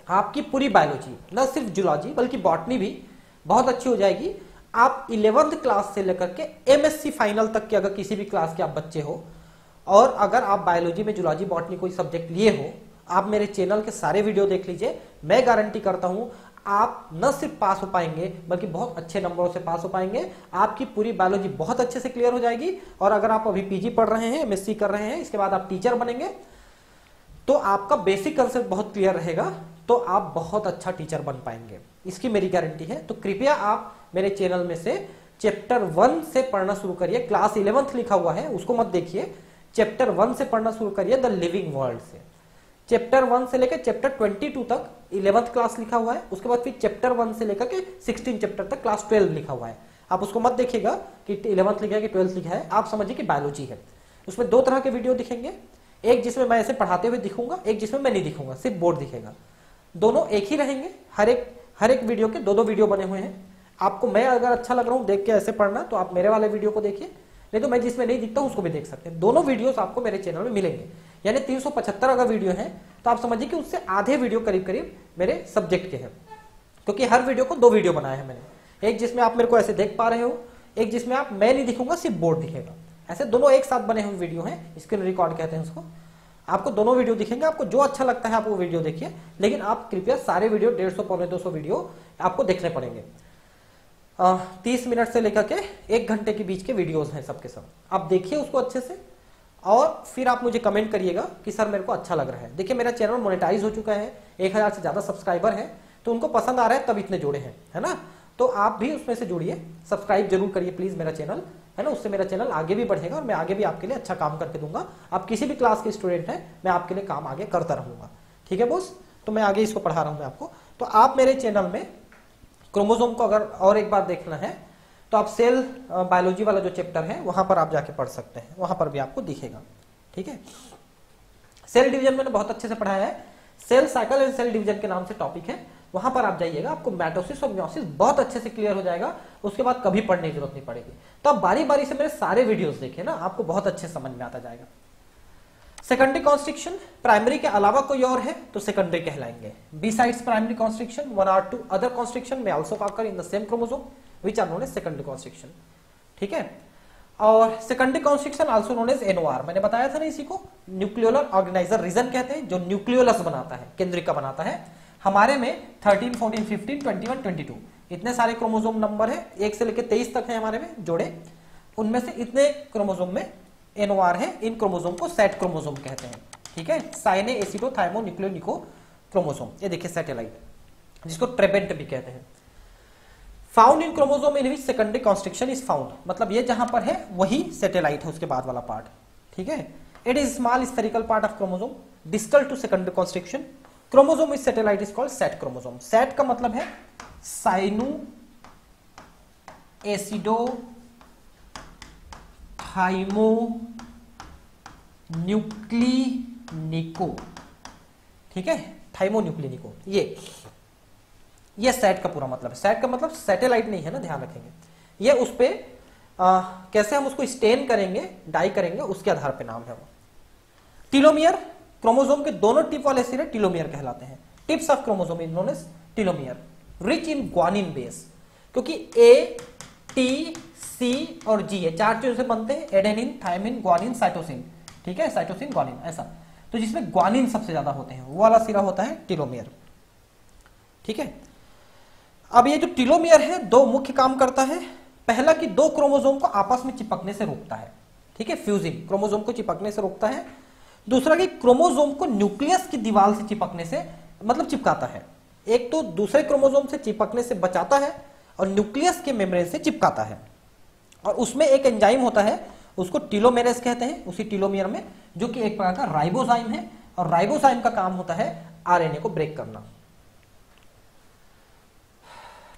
S1: आपकी पूरी बायोलॉजी, न सिर्फ जूलॉजी बल्कि बॉटनी भी बहुत अच्छी हो जाएगी। आप 11th क्लास से लेकर के एमएससी फाइनल तक के अगर किसी भी क्लास के आप बच्चे हो, और अगर आप बायोलॉजी में जूलॉजी बॉटनी कोई सब्जेक्ट लिए हो, आप मेरे चैनल के सारे वीडियो देख लीजिए। मैं गारंटी करता हूं आप न सिर्फ पास हो पाएंगे बल्कि बहुत अच्छे नंबरों से पास हो पाएंगे। आपकी पूरी बायोलॉजी बहुत अच्छे से क्लियर हो जाएगी। और अगर आप अभी पीजी पढ़ रहे हैं, एमएससी कर रहे हैं, इसके बाद आप टीचर बनेंगे तो आपका बेसिक कंसेप्ट बहुत क्लियर रहेगा, तो आप बहुत अच्छा टीचर बन पाएंगे, इसकी मेरी गारंटी है। तो कृपया आप मेरे चैनल में से चैप्टर 1 से पढ़ना शुरू करिए। क्लास 11th लिखा हुआ है उसको मत देखिए, चैप्टर 1 से पढ़ना शुरू करिए, द लिविंग वर्ल्ड से। चैप्टर 1 से लेकर चैप्टर 22 तक 11th क्लास लिखा हुआ है, उसके बाद फिर चैप्टर 1 से लेकर के 16 चैप्टर तक क्लास 12 लिखा हुआ है। आप उसको मत देखिएगा कि 11th लिखा है कि 12th लिखा है, आप समझिए कि बायोलॉजी है। उसमें 2 तरह के वीडियो दिखेंगे, एक जिसमें मैं ऐसे पढ़ाते हुए दिखूंगा, एक जिसमें मैं नहीं दिखूंगा, सिर्फ बोर्ड दिखेगा। दोनों एक ही रहेंगे, हर एक वीडियो के 2-2 वीडियो बने हुए हैं। आपको मैं अगर अच्छा लग रहा हूं देख के ऐसे पढ़ना तो आप मेरे वाले वीडियो को देखिए, नहीं तो मैं जिसमें नहीं दिखता हूं उसको भी देख सकते हैं। दोनों वीडियोस आपको मेरे चैनल में मिलेंगे। यानी 375 अगर वीडियो है तो आप समझिए कि उससे आधे वीडियो करीब करीब मेरे सब्जेक्ट के हैं, क्योंकि हर वीडियो को 2 वीडियो बनाए हैं मैंने। एक जिसमें आप मेरे को ऐसे देख पा रहे हो, एक जिसमें आप मैं नहीं दिखूंगा, सिर्फ बोर्ड दिखेगा। ऐसे दोनों एक साथ बने हुए वीडियो हैं, स्क्रीन रिकॉर्ड कहते हैं उसको। आपको दोनों वीडियो दिखेंगे, आपको जो अच्छा लगता है आप वो वीडियो देखिए, लेकिन आप कृपया सारे वीडियो 150-200 वीडियो आपको देखने पड़ेंगे। 30 मिनट से लेकर के 1 घंटे के बीच के वीडियोस हैं सबके सब। आप देखिए उसको अच्छे से और फिर आप मुझे कमेंट करिएगा कि सर मेरे को अच्छा लग रहा है। देखिए मेरा चैनल मोनेटाइज हो चुका है, 1000 से ज्यादा सब्सक्राइबर है, तो उनको पसंद आ रहा है तब इतने जुड़े हैं, है ना। तो आप भी उसमें से जुड़िए, सब्सक्राइब जरूर करिए प्लीज मेरा चैनल, है ना। उससे मेरा चैनल आगे भी बढ़ेगा और मैं आगे भी आपके लिए अच्छा काम करके दूंगा। आप किसी भी क्लास के स्टूडेंट हैं, मैं आपके लिए काम आगे करता रहूंगा। ठीक है बॉस, तो मैं आगे इसको पढ़ा रहा हूं मैं आपको। तो आप मेरे चैनल में क्रोमोसोम को अगर और एक बार देखना है तो आप सेल बायोलॉजी वाला जो चैप्टर है वहां पर आप जाके पढ़ सकते हैं, वहां पर भी आपको दिखेगा। ठीक है, सेल डिवीजन मैंने बहुत अच्छे से पढ़ाया है। Cell cycle and cell division के नाम से टॉपिक है, वहां पर आप जाइएगा, आपको माइटोसिस और मियोसिस बहुत अच्छे से क्लियर हो जाएगा। उसके बाद कभी पढ़ने की जरूरत नहीं पड़ेगी। तो आप बारी बारी से मेरे सारे वीडियोस देखें ना, आपको बहुत अच्छे समझ में आता जाएगा। सेकेंडरी कॉन्स्ट्रिक्शन, प्राइमरी के अलावा कोई और है तो सेकेंडरी कहलाएंगे। Besides primary constriction, 1 or 2 other constriction may also occur in the same chromosome which are known as secondary constriction। ठीक है, और secondary constriction also known as NOR, मैंने बताया था ना इसी को न्यूक्लियोलर ऑर्गेनाइजर रीजन कहते हैं, जो न्यूक्लियोलस बनाता है, केंद्रिका बनाता है। हमारे में 13, 14, 15, 21, 22 इतने सारे क्रोमोसोम नंबर है, 1 से लेकर 23 तक है हमारे में जोड़े। उनमें से इतने क्रोमोसोम में NOR है। इन क्रोमोसोम को सेट क्रोमोसोम कहते हैं। ठीक है, साइने एसिडो थाइमो न्यूक्लियो निको क्रोमोसोम, ये देखिए सैटेलाइट, जिसको ट्रेबेंट भी कहते हैं। Found in chromosome in which secondary constriction is found, मतलब ये जहां पर है वही सैटेलाइट है, उसके बाद वाला पार्ट। ठीक है, it is small spherical part of chromosome distal to secondary constriction. Chromosome is satellite is called SAT chromosome. SAT का मतलब है साइनो एसिडो थाइमो न्यूक्लिनिको। ठीक है, थाइमो न्यूक्लिनिको, ये ये सेट का पूरा मतलब है। सेट का मतलब सैटेलाइट नहीं है ना, ध्यान रखेंगे। ये उस पे कैसे हम उसको स्टेन करेंगे, डाई करेंगे, उसके आधार पे नाम है वो। टीलोमियर, क्रोमोसोम के दोनों टिप वाले सिरे टीलोमियर कहलाते हैं। Tips of chromosome is known as telomere. Rich in guanine base, क्योंकि ए, टी, सी और जी, ये चार चीजों से बनते हैं, एडेनिन, थायमिन, ग्वानिन, साइटोसिन। ठीक है, साइटोसिन, ग्वानिन, ऐसा। तो जिसमें ग्वानिन सबसे ज्यादा होते हैं वो वाला सिरा होता है टीलोमियर। ठीक है, अब ये जो टीलोमियर है दो मुख्य काम करता है। पहला कि दो क्रोमोसोम को आपस में चिपकने से रोकता है। ठीक है, फ्यूजिंग, क्रोमोसोम को चिपकने से रोकता है। दूसरा कि क्रोमोसोम को न्यूक्लियस की दीवार से चिपकने से मतलब चिपकाता है। एक तो दूसरे क्रोमोसोम से चिपकने से बचाता है और न्यूक्लियस के मेम्ब्रेन से चिपकाता है। और उसमें एक एंजाइम होता है, उसको टीलोमेरेज कहते हैं, उसी टीलोमियर में, जो कि एक प्रकार का राइबोजाइम है। और राइबोजाइम का काम होता है आरएनए को ब्रेक करना।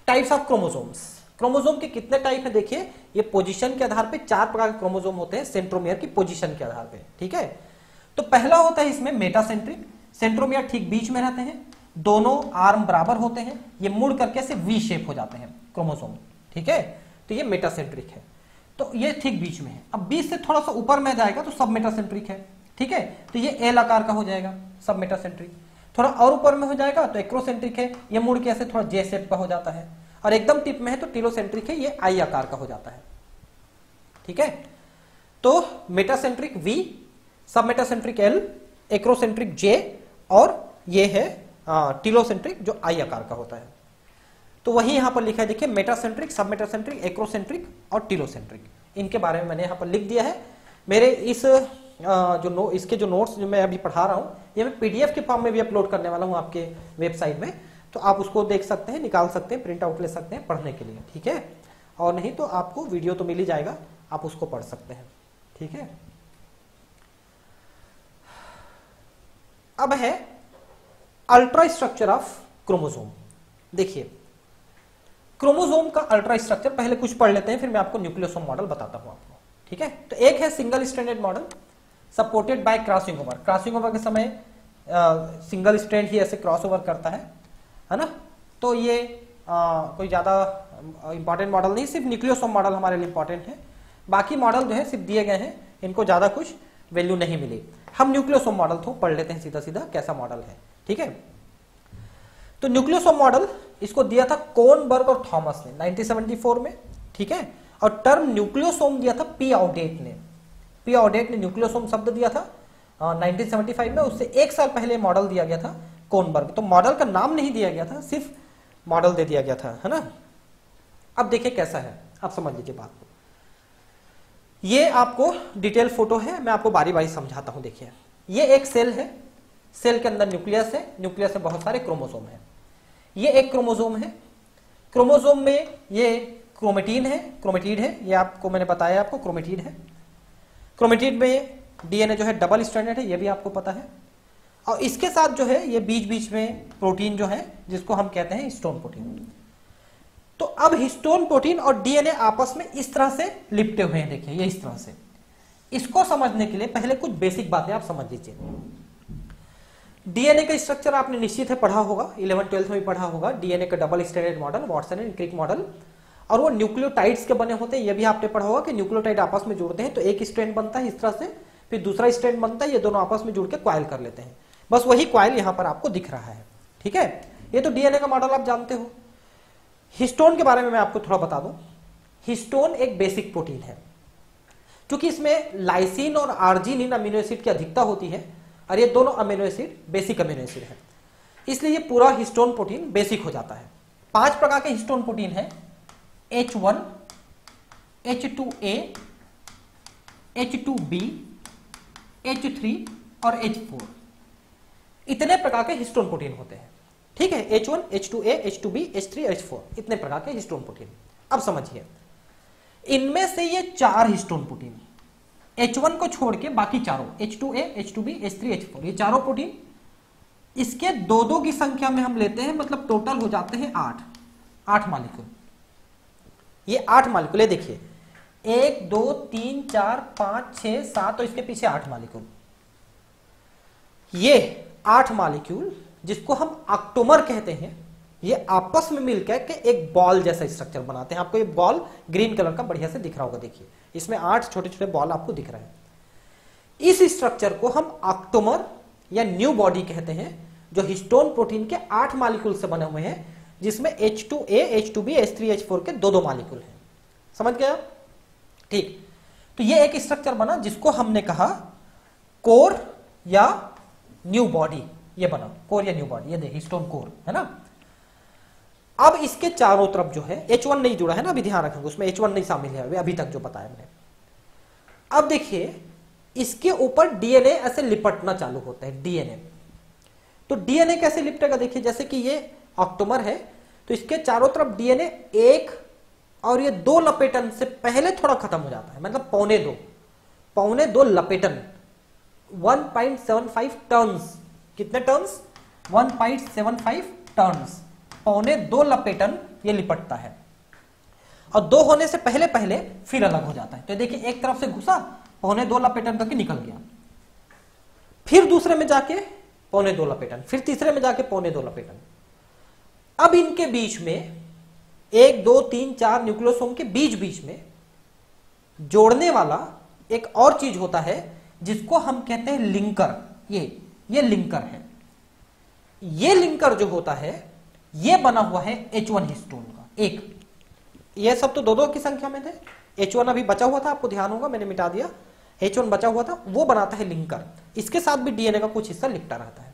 S1: टाइप्स ऑफ क्रोमोसोम्स, क्रोमोसोम के कितने टाइप है देखिए। ये पोजीशन के आधार पे 4 प्रकार के क्रोमोसोम होते हैं, सेंट्रोमियर की पोजीशन के आधार पे। ठीक है, तो पहला होता है इसमें मेटासेंट्रिक, सेंट्रोमियर ठीक बीच में रहते हैं, दोनों आर्म बराबर होते हैं, ये मुड़ करके से वी शेप हो जाते हैं क्रोमोसोम। ठीक है, तो ये मेटासेंट्रिक है, तो ये ठीक बीच में है। अब बीच से थोड़ा सा ऊपर में जाएगा तो सब मेटासेंट्रिक है। ठीक है, तो ये एल आकार का हो जाएगा सब मेटासेंट्रिक। थोड़ा और ऊपर में हो जाएगा तो एक्रोसेंट्रिक है, ये मुड़ के ऐसे थोड़ा जे शेप का हो जाता है। और एकदम टिप में है तो टीलोसेंट्रिक है, ये आई आकार का हो जाता है। ठीक है, तो मेटासेंट्रिक वी, सब मेटासेंट्रिक एल, एक्रोसेंट्रिक जे, और ये है टीलोसेंट्रिक जो आई आकार का होता है। तो वही यहां पर लिखा है देखिए, मेटासेंट्रिक, सब मेटासेंट्रिक, एक्रोसेंट्रिक और टीलोसेंट्रिक। इनके बारे में मैंने यहां पर लिख दिया है। मेरे इस इसके जो नोट्स जो मैं अभी पढ़ा रहा हूं, ये मैं पीडीएफ के फॉर्म में भी अपलोड करने वाला हूं आपके वेबसाइट में, तो आप उसको देख सकते हैं, निकाल सकते हैं, प्रिंट आउट ले सकते हैं पढ़ने के लिए। ठीक है, और नहीं तो आपको वीडियो तो मिल ही जाएगा, आप उसको पढ़ सकते हैं। ठीक है, अब है अल्ट्रा स्ट्रक्चर ऑफ क्रोमोसोम। देखिए, क्रोमोसोम का अल्ट्रा स्ट्रक्चर पहले कुछ पढ़ लेते हैं, फिर मैं आपको न्यूक्लियोसोम मॉडल बताता हूं आपको। ठीक है, तो एक है single stranded model supported by crossing over. Crossing over के समय सिंगल स्ट्रैंड ही ऐसे क्रॉस ओवर करता है ना। तो ये कोई ज्यादा इंपॉर्टेंट मॉडल नहीं, सिर्फ न्यूक्लियोसोम मॉडल हमारे लिए इंपॉर्टेंट है। बाकी मॉडल जो है सिर्फ दिए गए हैं, इनको ज्यादा कुछ वैल्यू नहीं मिली। हम न्यूक्लियोसोम मॉडल तो पढ़ लेते हैं सीधा सीधा कैसा मॉडल है। ठीक है, तो न्यूक्लियोसोम मॉडल इसको दिया था कोनबर्ग और थॉमस ने 1974 में। ठीक है, और टर्म न्यूक्लियोसोम दिया था पी ऑडेट ने। पी ऑडेट ने न्यूक्लियोसोम शब्द दिया था 1975 में। उससे एक साल पहले मॉडल दिया गया था कोनबर्ग। तो मॉडल का नाम नहीं दिया गया था, सिर्फ मॉडल दे दिया गया था, है ना। अब देखिए कैसा है, आप समझ लीजिए बात को। ये आपको डिटेल फोटो है, मैं आपको बारी बारी समझाता हूं। देखिए, ये एक सेल है, सेल के अंदर न्यूक्लियस है, न्यूक्लियस में बहुत सारे क्रोमोसोम है। ये एक क्रोमोसोम है, क्रोमोसोम में ये क्रोमेटिन है, क्रोमेटिड है, ये आपको मैंने बताया, आपको क्रोमेटिड है। क्रोमेटिड में डीएनए जो है डबल स्ट्रैंडेड है, ये भी आपको पता है। और इसके साथ जो है ये बीच बीच में प्रोटीन जो है, जिसको हम कहते हैं हिस्टोन प्रोटीन। तो अब हिस्टोन प्रोटीन और डीएनए आपस में इस तरह से लिपटे हुए हैं। देखिए, ये इस तरह से। इसको समझने के लिए पहले कुछ बेसिक बातें आप समझ लीजिए। डीएनए का स्ट्रक्चर आपने निश्चित है पढ़ा होगा, 11th-12th में भी पढ़ा होगा। डीएनए का double stranded model, Watson and Crick model, और वो न्यूक्लियोटाइड्स के बने होते हैं। ये भी आपने पढ़ा होगा कि न्यूक्लियोटाइड आपस में जुड़ते हैं तो एक स्ट्रैंड बनता है इस तरह से, फिर दूसरा स्ट्रैंड बनता है, ये दोनों आपस में जुड़ के क्वाइल कर लेते हैं। बस वही क्वाइल यहां पर आपको दिख रहा है। ठीक है, ये तो डीएनए का मॉडल आप जानते हो। हिस्टोन के बारे में मैं आपको थोड़ा बता दूं। हिस्टोन एक बेसिक प्रोटीन है, क्योंकि इसमें लाइसिन और आर्जिनिन अमीनो एसिड की अधिकता होती है, और ये दोनों amino acid basic amino acid है, इसलिए ये पूरा हिस्टोन प्रोटीन बेसिक हो जाता है। 5 प्रकार के हिस्टोन प्रोटीन है, H1, H2A, H2B, H3 और H4, इतने प्रकार के हिस्टोन प्रोटीन होते हैं। ठीक है, H1, H2A, H2B, H3, H4, इतने प्रकार के हिस्टोन प्रोटीन। अब समझिए, इनमें से ये 4 हिस्टोन प्रोटीन, H1 को छोड़ के बाकी चारों, H2A, H2B, H3, H4, ये चारों प्रोटीन, इसके 2-2 की संख्या में हम लेते हैं, मतलब टोटल हो जाते हैं 8 मॉलिक्यूल। ये 8 मॉलिक्यूल है, देखिए 1 2 3 4 5 6 7, तो इसके पीछे 8 मॉलिक्यूल। ये 8 मॉलिक्यूल जिसको हम ऑक्टोमर कहते हैं, ये आपस में मिलकर के एक बॉल जैसा स्ट्रक्चर बनाते हैं। आपको ये बॉल ग्रीन कलर का बढ़िया से दिख रहा होगा, देखिए इसमें 8 छोटे छोटे बॉल आपको दिख रहे हैं। इस स्ट्रक्चर को हम ऑक्टोमर या न्यू बॉडी कहते हैं, जो हिस्टोन प्रोटीन के 8 मॉलिक्यूल से बने हुए हैं, जिसमें H2A, H2B, H3, H4 के 2-2 मॉलिक्यूल हैं। समझ गया? ठीक, तो ये एक स्ट्रक्चर बना जिसको हमने कहा कोर या न्यू बॉडी। ये बना कोर या न्यू बॉडी, ये देखिए हिस्टोन कोर है ना। अब इसके चारों तरफ जो है H1 नहीं जुड़ा है ना, अभी ध्यान रखेंगे उसमें H1 नहीं शामिल है अभी तक जो बताया मैंने। अब देखिए इसके ऊपर डीएनए ऐसे लिपटना चालू होता है, डीएनए। तो डीएनए कैसे लिपटेगा? देखिए जैसे कि ये ऑक्टोमर है, तो इसके चारों तरफ डीएनए 1 और ये 2 लपेटन से पहले थोड़ा खत्म हो जाता है, मतलब पौने दो लपेटन, 1.75 टर्न्स। कितने टर्न्स? 1.75 टर्न्स, पौने 2 लपेटन ये लिपटता है। और 2 होने से पहले पहले फिर अलग हो जाता है। तो देखिए एक तरफ से घुसा, पौने 2 लपेटन करके निकल गया, फिर दूसरे में जाके पौने 2 लपेटन, फिर तीसरे में जाके पौने 2 लपेटन। अब इनके बीच में 1, 2, 3, 4 न्यूक्लियोसोम के बीच बीच में जोड़ने वाला एक और चीज होता है जिसको हम कहते हैं लिंकर। ये लिंकर है। ये लिंकर जो होता है ये बना हुआ है H1 हिस्टोन का एक। ये सब तो 2-2 की संख्या में थे, H1 अभी बचा हुआ था, आपको ध्यान होगा मैंने मिटा दिया। H1 बचा हुआ था, वो बनाता है लिंकर। इसके साथ भी डीएनए का कुछ हिस्सा लिपटा रहता है।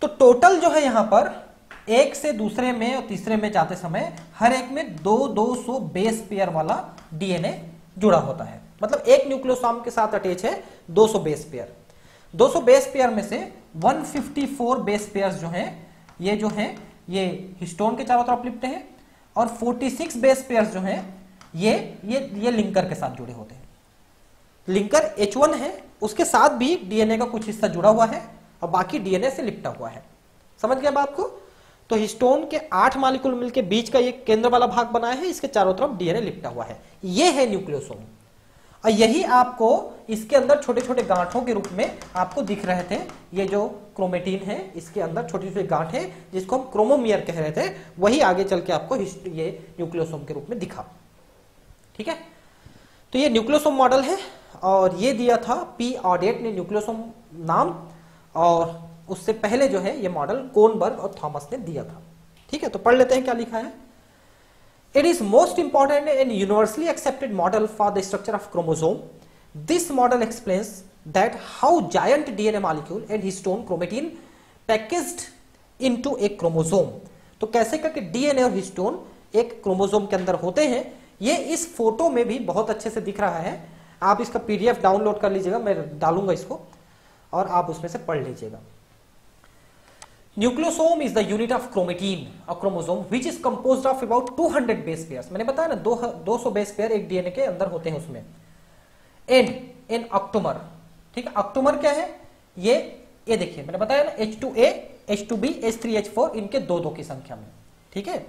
S1: तो टोटल जो है यहां पर एक से दूसरे में और तीसरे में जाते समय हर एक में 200 बेस पेयर वाला डीएनए जुड़ा होता है। मतलब एक न्यूक्लियोसोम के साथ अटैच है 200 बेस पेयर। 200 बेस पेयर में से 154 बेस पेयर्स जो हैं ये हिस्टोन के चारों तरफ लिपटे हैं, और 46 बेस पेयर्स जो हैं ये लिंकर के साथ जुड़े होते हैं। लिंकर H1 है, उसके साथ भी डीएनए का कुछ हिस्सा जुड़ा हुआ है और बाकी डीएनए से लिपटा हुआ है। समझ गया बात को? तो हिस्टोन के 8 मॉलिक्यूल मिलकर बीच का ये केंद्र वाला भाग बनाया है, इसके चारों तरफ डीएनए लिपटा हुआ है। ये है न्यूक्लियोसोम। और यही आपको इसके अंदर छोटे छोटे गांठों के रूप में आपको दिख रहे थे। ये जो क्रोमेटिन है इसके अंदर छोटी छोटी गांठ है जिसको हम क्रोमोमियर कह रहे थे, वही आगे चल के आपको ये न्यूक्लियोसोम के रूप में दिखा। ठीक है, तो ये न्यूक्लियोसोम मॉडल है और ये दिया था पी ऑडेट ने न्यूक्लियोसोम नाम, और उससे पहले जो है ये मॉडल कोनबर्ग और थॉमस ने दिया था। ठीक है, तो पढ़ लेते हैं क्या लिखा है। It is most important and universally accepted model for the structure of chromosome. This model explains that how giant DNA molecule and histone chromatin packaged into a chromosome. तो कैसे करके डीएनए और हिस्टोन एक क्रोमोसोम के अंदर होते हैं, ये इस फोटो में भी बहुत अच्छे से दिख रहा है। आप इसका पीडीएफ डाउनलोड कर लीजिएगा, मैं डालूंगा इसको और आप उसमें से पढ़ लीजिएगा। Nucleosome is the unit of chromatin, a chromosome which is composed of about 200 base pairs. मैंने बताया ना 200 बेस पेयर एक डीएनए के अंदर होते हैं उसमें। एन ऑक्टोमर, ठीक है। ऑक्टोमर क्या है? ये देखिए मैंने बताया ना H2A, H2B, H3, H4 इनके 2-2 की संख्या में। ठीक है।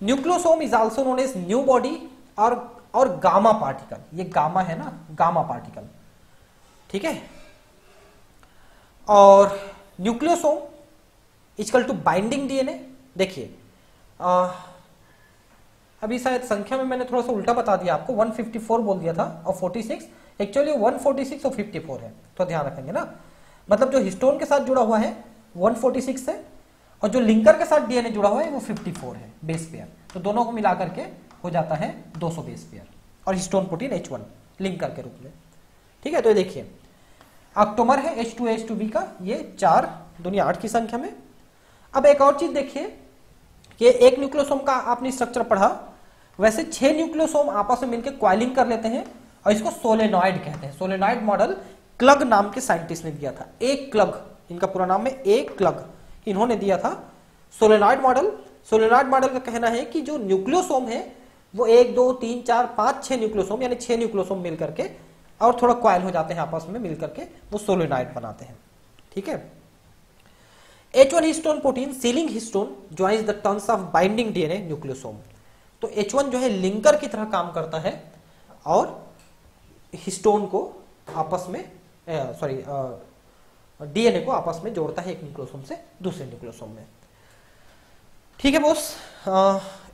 S1: Nucleosome is also known as nu body और गामा पार्टिकल। ये गामा है ना, गामा पार्टिकल। ठीक है। और nucleosome equal to binding DNA. देखिए अभी शायद संख्या में मैंने थोड़ा सा उल्टा बता दिया आपको, 154 बोल दिया था और 46, एक्चुअली 146 और 54 है, तो ध्यान रखेंगे ना। मतलब जो हिस्टोन के साथ जुड़ा हुआ है 146 है और जो लिंकर के साथ डीएनए जुड़ा हुआ है वो 54 है बेस पेयर। तो दोनों को मिला करके हो जाता है 200 बेस पेयर और हिस्टोन प्रोटीन H1 लिंकर के रूप में। ठीक है, तो ये देखिए ऑक्टोमर है H2A, H2B का, ये 4 दुनिया 8 की संख्या में। अब एक और चीज देखिए कि एक न्यूक्लियोसोम का आपने स्ट्रक्चर पढ़ा, वैसे 6 न्यूक्लियोसोम आपस में मिलकर क्वाइलिंग कर लेते हैं और इसको सोलेनॉइड कहते हैं। सोलेनॉइड मॉडल क्लग नाम के साइंटिस्ट ने दिया था। एक क्लग, इनका पूरा नाम है एक क्लग, इन्होंने दिया था सोलेनॉइड मॉडल। सोलेनॉइड मॉडल का कहना है कि जो न्यूक्लियोसोम है वो 1, 2, 3, 4, 5, 6 न्यूक्लियोसोम यानी 6 न्यूक्लियोसोम मिलकर के और थोड़ा क्वाइल हो जाते हैं आपस में मिलकर के, वो सोलेनॉइड बनाते हैं। ठीक है। H1 histone protein ceiling histone joins the turns of binding DNA nucleosome. तो H1 जो है लिंकर की तरह काम करता है और हिस्टोन को आपस में डीएनए को आपस में जोड़ता है एक न्यूक्लियोसोम से दूसरे न्यूक्लियोसोम में। ठीक है बॉस,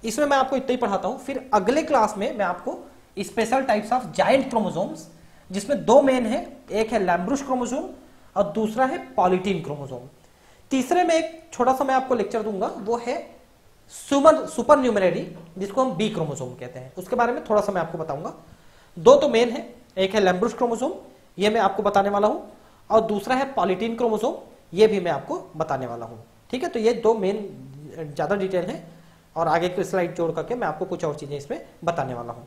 S1: इसमें मैं आपको इतना ही पढ़ाता हूं। फिर अगले क्लास में मैं आपको special types of giant chromosomes, जिसमें दो मेन है, एक है लैम्ब्रुश क्रोमोसोम और दूसरा है पॉलीटीन क्रोमोसोम। तीसरे में एक छोटा सा मैं आपको लेक्चर दूंगा, वो है सुपर न्यूमेररी, जिसको हम बी क्रोमोसोम कहते हैं। उसके बारे में थोड़ा सा मैं आपको बताऊंगा। दो तो मेन है, एक है लैम्ब्रुश क्रोमोसोम, ये मैं आपको बताने वाला हूं, और दूसरा है पॉलीटीन क्रोमोसोम, ये भी मैं आपको बताने वाला हूं। ठीक है, तो ये दो मेन ज्यादा डिटेल है, और आगे की स्लाइड जोड़ करके मैं आपको कुछ और चीजें इसमें बताने वाला हूं।